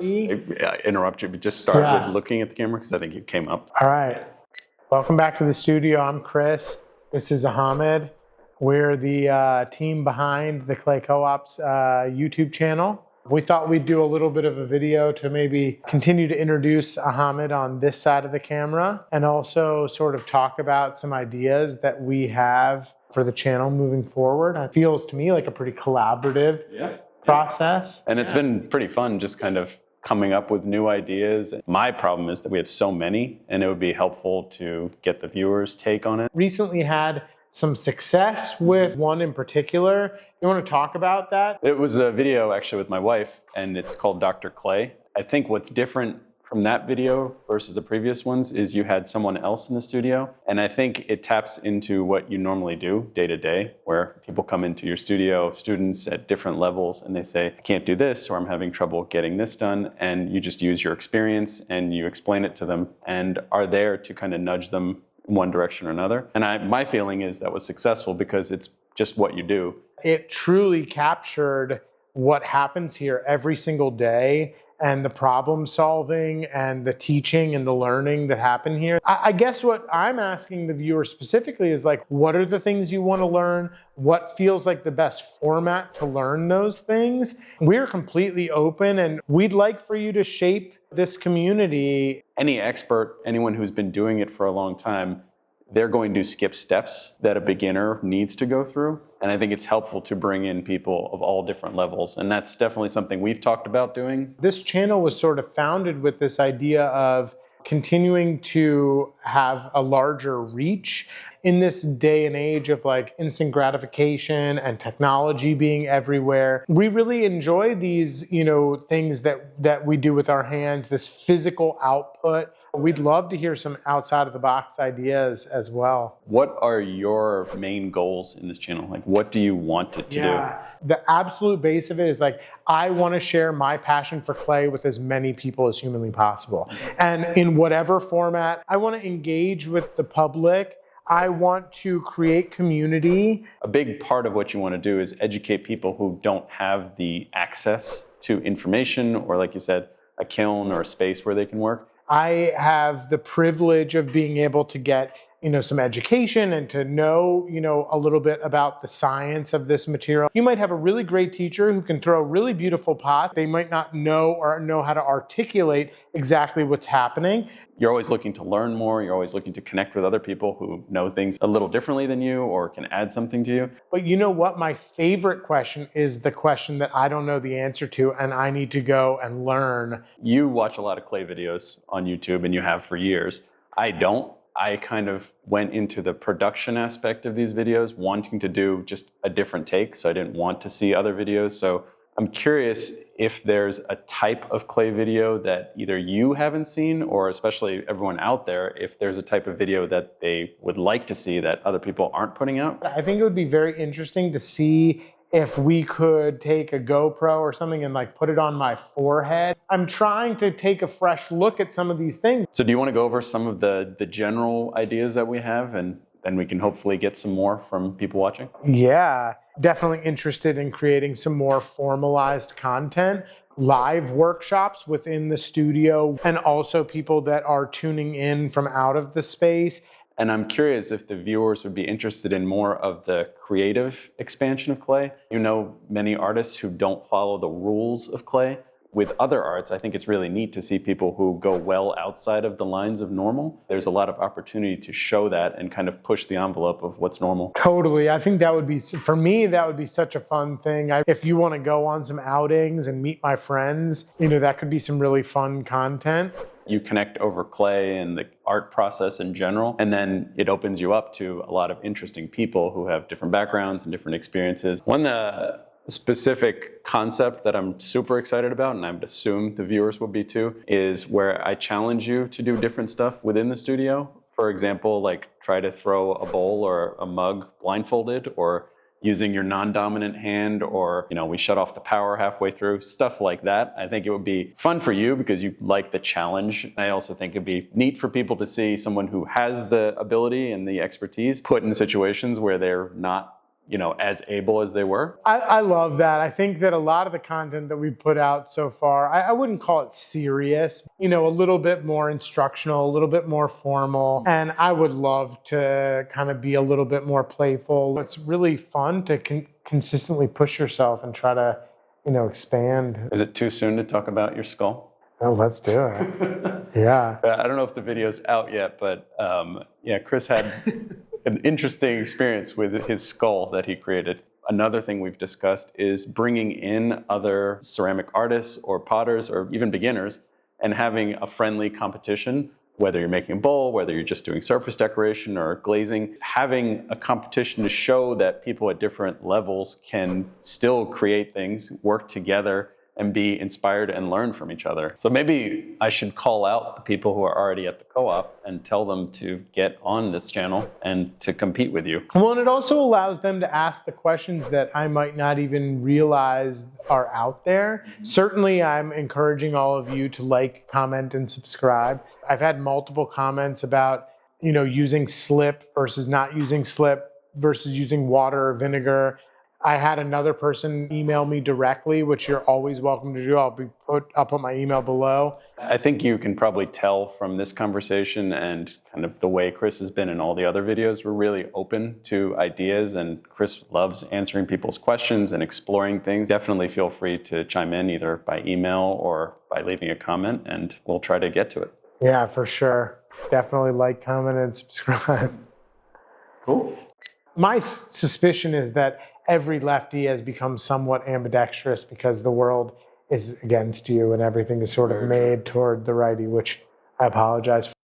I interrupt you, but just start with looking at the camera because I think it came up. All right. Welcome back to the studio. I'm Chris. This is Ahamed. We're the team behind the Clay Co-op's YouTube channel. We thought we'd do a little bit of a video to maybe continue to introduce Ahamed on this side of the camera and also sort of talk about some ideas that we have for the channel moving forward. It feels to me like a pretty collaborative process. And it's been pretty fun just kind of coming up with new ideas. My problem is that we have so many, and it would be helpful to get the viewers' take on it. Recently had some success with one in particular. You want to talk about that? It was a video actually with my wife, and it's called Dr. Clay. I think what's different from that video versus the previous ones is you had someone else in the studio, and I think it taps into what you normally do day to day, where people come into your studio, students at different levels, and they say, I can't do this, or I'm having trouble getting this done, and you just use your experience and you explain it to them and are there to kind of nudge them in one direction or another. And my feeling is that was successful because it's just what you do. It truly captured what happens here every single day, and the problem solving and the teaching and the learning that happen here. I guess what I'm asking the viewer specifically is like, what are the things you want to learn? What feels like the best format to learn those things? We're completely open, and we'd like for you to shape this community. Any expert, anyone who's been doing it for a long time, they're going to skip steps that a beginner needs to go through. And I think it's helpful to bring in people of all different levels. And that's definitely something we've talked about doing. This channel was sort of founded with this idea of continuing to have a larger reach in this day and age of like instant gratification and technology being everywhere. We really enjoy these, things that we do with our hands, this physical output. We'd love to hear some outside of the box ideas as well. What are your main goals in this channel? Like, what do you want it to do? The absolute base of it is like, I want to share my passion for clay with as many people as humanly possible. And in whatever format, I want to engage with the public. I want to create community. A big part of what you want to do is educate people who don't have the access to information or, like you said, a kiln or a space where they can work. I have the privilege of being able to get, some education and to know, a little bit about the science of this material. You might have a really great teacher who can throw a really beautiful pot. They might not know how to articulate exactly what's happening. You're always looking to learn more. You're always looking to connect with other people who know things a little differently than you or can add something to you. But you know what? My favorite question is the question that I don't know the answer to, and I need to go and learn. You watch a lot of clay videos on YouTube, and you have for years. I don't. I kind of went into the production aspect of these videos wanting to do just a different take, so I didn't want to see other videos. So I'm curious if there's a type of clay video that either you haven't seen, or especially everyone out there, if there's a type of video that they would like to see that other people aren't putting out. I think it would be very interesting to see if we could take a GoPro or something and like put it on my forehead. I'm trying to take a fresh look at some of these things. So do you want to go over some of the general ideas that we have, and then we can hopefully get some more from people watching? Yeah, definitely interested in creating some more formalized content, live workshops within the studio, and also people that are tuning in from out of the space. And I'm curious if the viewers would be interested in more of the creative expansion of clay. Many artists who don't follow the rules of clay. With other arts, I think it's really neat to see people who go well outside of the lines of normal. There's a lot of opportunity to show that and kind of push the envelope of what's normal. Totally. I think that would be, for me, that would be such a fun thing. If you want to go on some outings and meet my friends, that could be some really fun content. You connect over clay and the art process in general, and then it opens you up to a lot of interesting people who have different backgrounds and different experiences. One specific concept that I'm super excited about, and I would assume the viewers will be too, is where I challenge you to do different stuff within the studio. For example, like try to throw a bowl or a mug blindfolded, or using your non-dominant hand, or we shut off the power halfway through, stuff like that. I think it would be fun for you because you like the challenge. I also think it'd be neat for people to see someone who has the ability and the expertise put in situations where they're not as able as they were. I love that. I think that a lot of the content that we've put out so far, I wouldn't call it serious, a little bit more instructional, a little bit more formal. And I would love to kind of be a little bit more playful. It's really fun to consistently push yourself and try to, expand. Is it too soon to talk about your skull? Oh, let's do it. Yeah. I don't know if the video's out yet, but Chris had an interesting experience with his skull that he created. Another thing we've discussed is bringing in other ceramic artists or potters or even beginners and having a friendly competition, whether you're making a bowl, whether you're just doing surface decoration or glazing, having a competition to show that people at different levels can still create things, work together, and be inspired and learn from each other. So maybe I should call out the people who are already at the co-op and tell them to get on this channel and to compete with you. Well, and it also allows them to ask the questions that I might not even realize are out there. Certainly, I'm encouraging all of you to like, comment, and subscribe. I've had multiple comments about, using slip versus not using slip versus using water or vinegar. I had another person email me directly, which you're always welcome to do. I'll put my email below. I think you can probably tell from this conversation and kind of the way Chris has been in all the other videos, we're really open to ideas, and Chris loves answering people's questions and exploring things. Definitely feel free to chime in either by email or by leaving a comment, and we'll try to get to it. Yeah, for sure. Definitely like, comment, and subscribe. Cool. My suspicion is that every lefty has become somewhat ambidextrous because the world is against you and everything is sort of made toward the righty, which I apologize for.